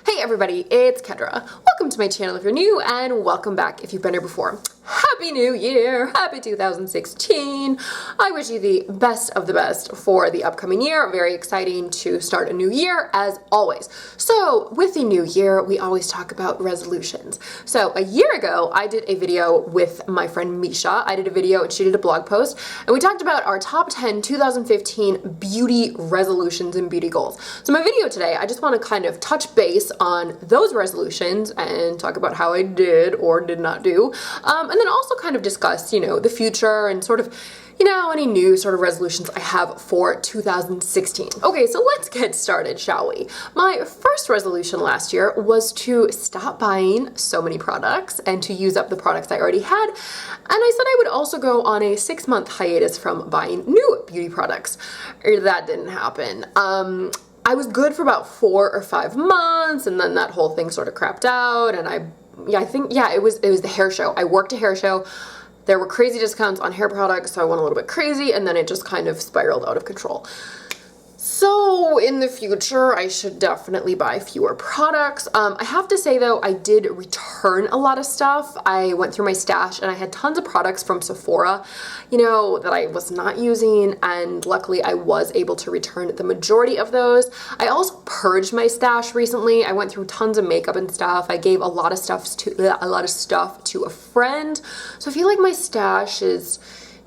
Hey everybody, it's Kendra. Welcome to my channel if you're new, and welcome back if you've been here before. Happy New Year! Happy 2016! I wish you the best of the best for the upcoming year. Very exciting to start a new year, as always. So, with the new year, we always talk about resolutions. So, a year ago, I did a video with my friend Misha. I did a video and she did a blog post, and we talked about our top 10 2015 beauty resolutions and beauty goals. So, my video today, I just want to kind of touch base on those resolutions and talk about how I did or did not do. And then also kind of discuss, the future and sort of, any new sort of resolutions I have for 2016. Okay, so let's get started, shall we? My first resolution last year was to stop buying so many products and to use up the products I already had. And I said I would also go on a 6-month hiatus from buying new beauty products. That didn't happen. I was good for about 4 or 5 months, and then that whole thing sort of crapped out, and I think it was the hair show. I worked a hair show. There were crazy discounts on hair products, so I went a little bit crazy, and then it just kind of spiraled out of control. So in the future, I should definitely buy fewer products. I have to say though, I did return a lot of stuff. I went through my stash and I had tons of products from Sephora, that I was not using, and luckily I was able to return the majority of those. I also purged my stash recently. I went through tons of makeup and stuff. I gave a lot of stuff to a friend. So I feel like my stash is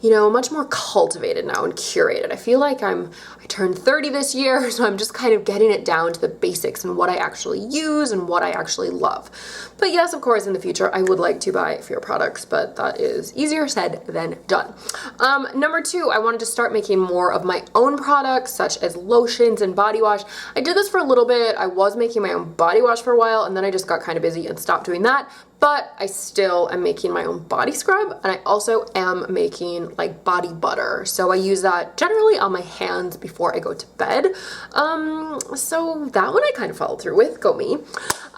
much more cultivated now and curated. I feel like I turned 30 this year, so I'm just kind of getting it down to the basics and what I actually use and what I actually love. But yes, of course, in the future, I would like to buy fewer products, but that is easier said than done. Number 2, I wanted to start making more of my own products, such as lotions and body wash. I did this for a little bit. I was making my own body wash for a while, and then I just got kind of busy and stopped doing that. But I still am making my own body scrub, and I also am making like body butter. So I use that generally on my hands before I go to bed. So that one I kind of followed through with. Go me.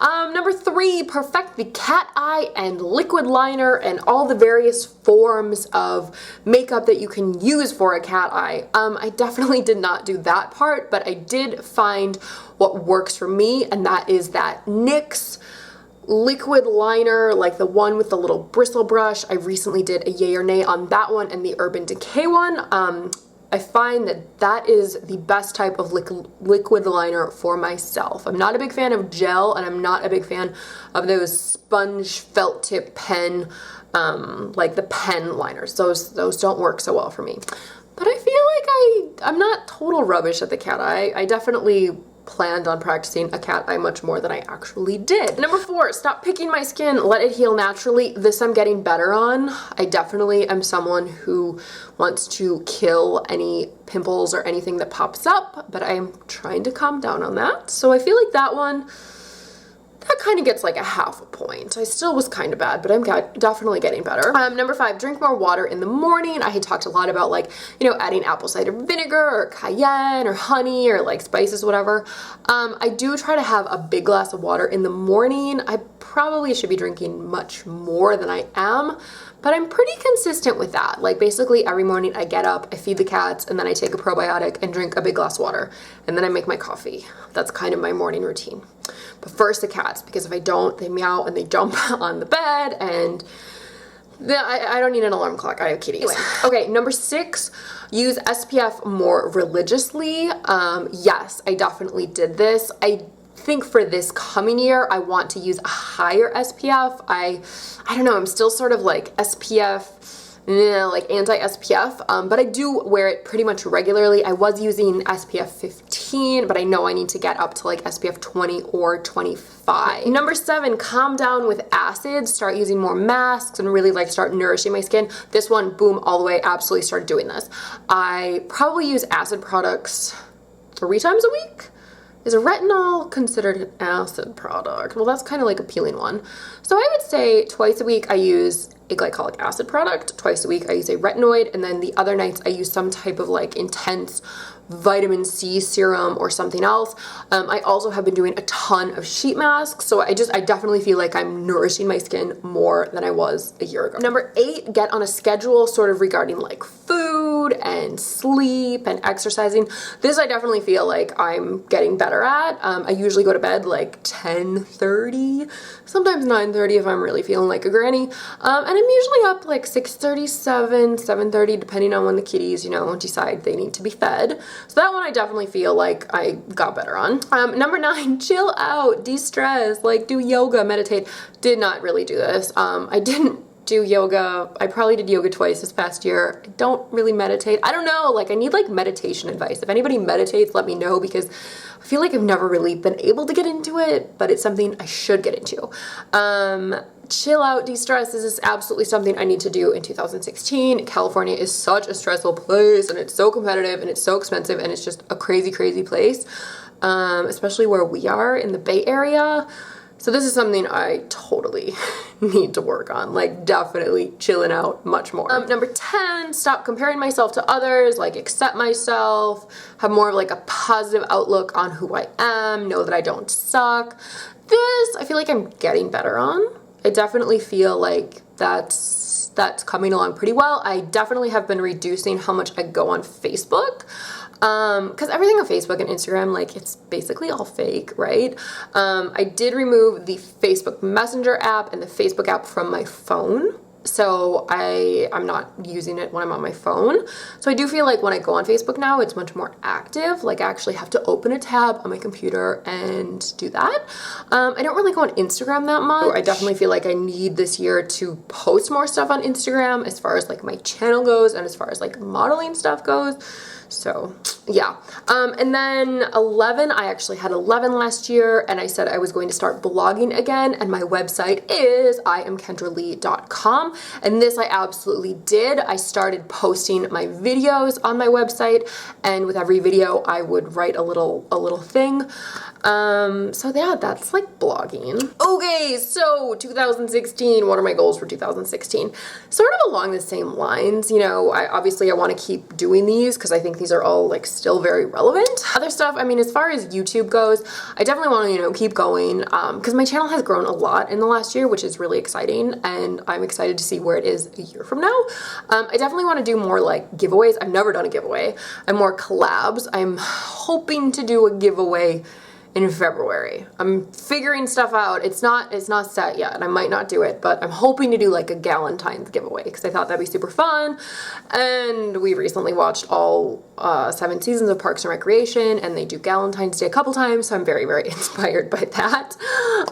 Number 3, perfect the cat eye and liquid liner and all the various forms of makeup that you can use for a cat eye. I definitely did not do that part, but I did find what works for me, and that is that NYX liquid liner, like the one with the little bristle brush. I recently did a yay or nay on that one and the Urban Decay one. I find that is the best type of liquid liner for myself. I'm not a big fan of gel, and I'm not a big fan of those sponge felt tip pen, like the pen liners. Those don't work so well for me. But I feel like I'm not total rubbish at the cat eye. I definitely planned on practicing a cat eye much more than I actually did. Number 4, stop picking my skin, let it heal naturally. This I'm getting better on. I definitely am someone who wants to kill any pimples or anything that pops up, but I'm trying to calm down on that. So I feel like that one, that kind of gets like a half a point. I still was kind of bad, but I'm definitely getting better. Number 5, drink more water in the morning. I had talked a lot about adding apple cider vinegar or cayenne or honey or like spices, whatever. I do try to have a big glass of water in the morning. I probably should be drinking much more than I am, but I'm pretty consistent with that. Like basically every morning I get up, I feed the cats, and then I take a probiotic and drink a big glass of water, and then I make my coffee. That's kind of my morning routine. But first the cats, because if I don't, they meow and they jump on the bed, and I don't need an alarm clock. I have kitties. Anyway. Okay, number 6, use SPF more religiously. Yes, I definitely did this. I think for this coming year, I want to use a higher SPF. I don't know, I'm still sort of like SPF, like anti-SPF, but I do wear it pretty much regularly. I was using SPF 15, but I know I need to get up to like SPF 20 or 25. Number 7, calm down with acids. Start using more masks and really start nourishing my skin. This one, boom, all the way, absolutely started doing this. I probably use acid products 3 times a week. Is a retinol considered an acid product? Well, that's kind of like a peeling one. So I would say twice a week I use a glycolic acid product, twice a week I use a retinoid, and then the other nights I use some type of intense vitamin C serum or something else. I also have been doing a ton of sheet masks, so I definitely feel like I'm nourishing my skin more than I was a year ago. Number 8, get on a schedule sort of regarding food food and sleep and exercising. This I definitely feel like I'm getting better at. I usually go to bed like 10:30, sometimes 9:30 if I'm really feeling like a granny. And I'm usually up like 6:37, 7:30, depending on when the kitties, you know, decide they need to be fed. So that one I definitely feel like I got better on. Number 9, chill out, de-stress, like do yoga, meditate. Did not really do this. I didn't do yoga. I probably did yoga twice this past year. I don't really meditate. I don't know, like I need like meditation advice. If anybody meditates, let me know, because I feel like I've never really been able to get into it, but it's something I should get into. Chill out, de-stress. This is absolutely something I need to do in 2016. California is such a stressful place, and it's so competitive and it's so expensive, and it's just a crazy, crazy place, especially where we are in the Bay Area. So this is something I totally need to work on, like definitely chilling out much more. Number 10, stop comparing myself to others, like accept myself, have more of like a positive outlook on who I am, know that I don't suck. This, I feel like I'm getting better on. I definitely feel like that's coming along pretty well. I definitely have been reducing how much I go on Facebook. Because everything on Facebook and Instagram, like, it's basically all fake, right? I did remove the Facebook Messenger app and the Facebook app from my phone. So I'm not using it when I'm on my phone. So I do feel like when I go on Facebook now, it's much more active. Like I actually have to open a tab on my computer and do that. I don't really go on Instagram that much. I definitely feel like I need this year to post more stuff on Instagram as far as like my channel goes and as far as like modeling stuff goes. So yeah. And then 11, I actually had 11 last year, and I said I was going to start blogging again, and my website is iamkendralee.com, and this I absolutely did. I started posting my videos on my website, and with every video I would write a little thing. So yeah, that's like blogging. Okay, so 2016, what are my goals for 2016? Sort of along the same lines, you know, obviously I want to keep doing these because I think these are all like still very relevant. Other stuff, I mean, as far as YouTube goes, I definitely want to, you know, keep going because my channel has grown a lot in the last year, which is really exciting, and I'm excited to see where it is a year from now. I definitely want to do more like giveaways. I've never done a giveaway. And more collabs. I'm hoping to do a giveaway in February. I'm figuring stuff out. It's not set yet, and I might not do it, but I'm hoping to do like a Galentine's giveaway because I thought that'd be super fun. And we recently watched all 7 seasons of Parks and Recreation, and they do Galentine's Day a couple times, so I'm very, very inspired by that.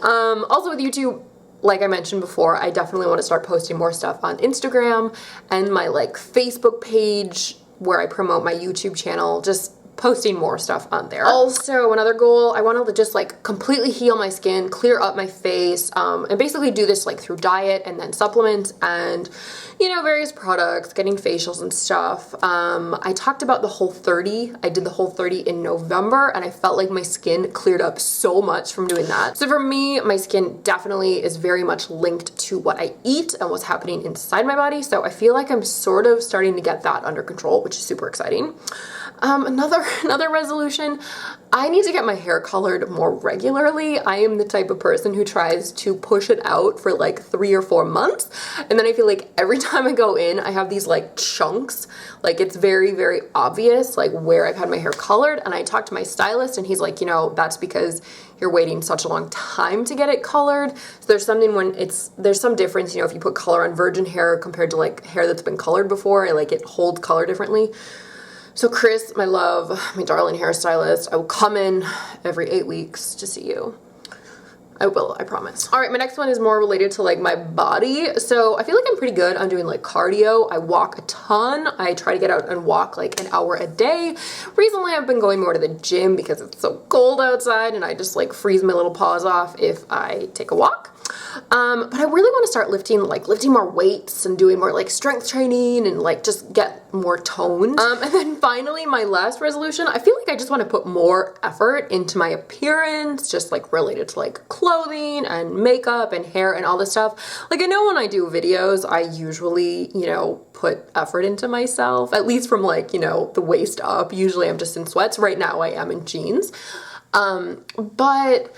Also with YouTube, like I mentioned before, I definitely want to start posting more stuff on Instagram and my like Facebook page where I promote my YouTube channel, just posting more stuff on there. Also, another goal, I want to just like completely heal my skin, clear up my face, and basically do this like through diet and then supplements and, you know, various products, getting facials and stuff. I talked about the Whole30. I did the Whole30 in November, and I felt like my skin cleared up so much from doing that. So for me, my skin definitely is very much linked to what I eat and what's happening inside my body. So I feel like I'm sort of starting to get that under control, which is super exciting. Another resolution, I need to get my hair colored more regularly. I am the type of person who tries to push it out for like 3 or 4 months, and then I feel like every time I go in, I have these like chunks. Like it's very, very obvious like where I've had my hair colored, and I talked to my stylist, and he's like, you know, that's because you're waiting such a long time to get it colored. So there's something there's some difference, you know, if you put color on virgin hair compared to like hair that's been colored before, like it holds color differently. So Chris, my love, my darling hairstylist, I will come in every 8 weeks to see you. I will, I promise. All right, my next one is more related to like my body. So I feel like I'm pretty good on doing like cardio. I walk a ton. I try to get out and walk like an hour a day. Recently, I've been going more to the gym because it's so cold outside, and I just like freeze my little paws off if I take a walk. But I really want to start lifting more weights and doing more like strength training and like just get more toned. And then finally, my last resolution, I feel like I just want to put more effort into my appearance, just like related to like clothing and makeup and hair and all this stuff. Like I know when I do videos, I usually, you know, put effort into myself, at least from like, you know, the waist up. Usually I'm just in sweats. Right now I am in jeans. But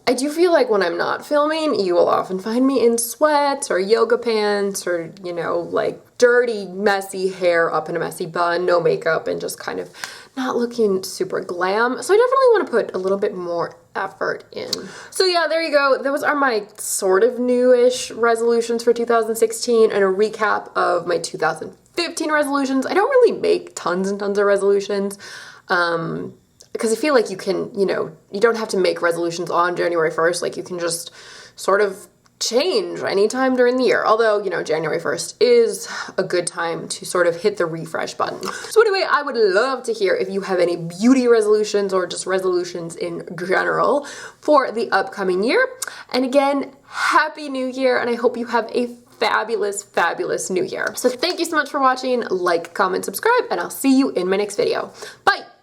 I do feel like when I'm not filming, you will often find me in sweats or yoga pants or, you know, like dirty, messy hair up in a messy bun, no makeup, and just kind of not looking super glam. So I definitely want to put a little bit more effort in. So yeah, there you go. Those are my sort of newish resolutions for 2016 and a recap of my 2015 resolutions. I don't really make tons and tons of resolutions because I feel like you can, you know, you don't have to make resolutions on January 1st. Like you can just sort of change anytime during the year. Although, you know, January 1st is a good time to sort of hit the refresh button. So anyway, I would love to hear if you have any beauty resolutions or just resolutions in general for the upcoming year. And again, Happy New Year, and I hope you have a fabulous, fabulous new year. So thank you so much for watching. Like, comment, subscribe, and I'll see you in my next video. Bye!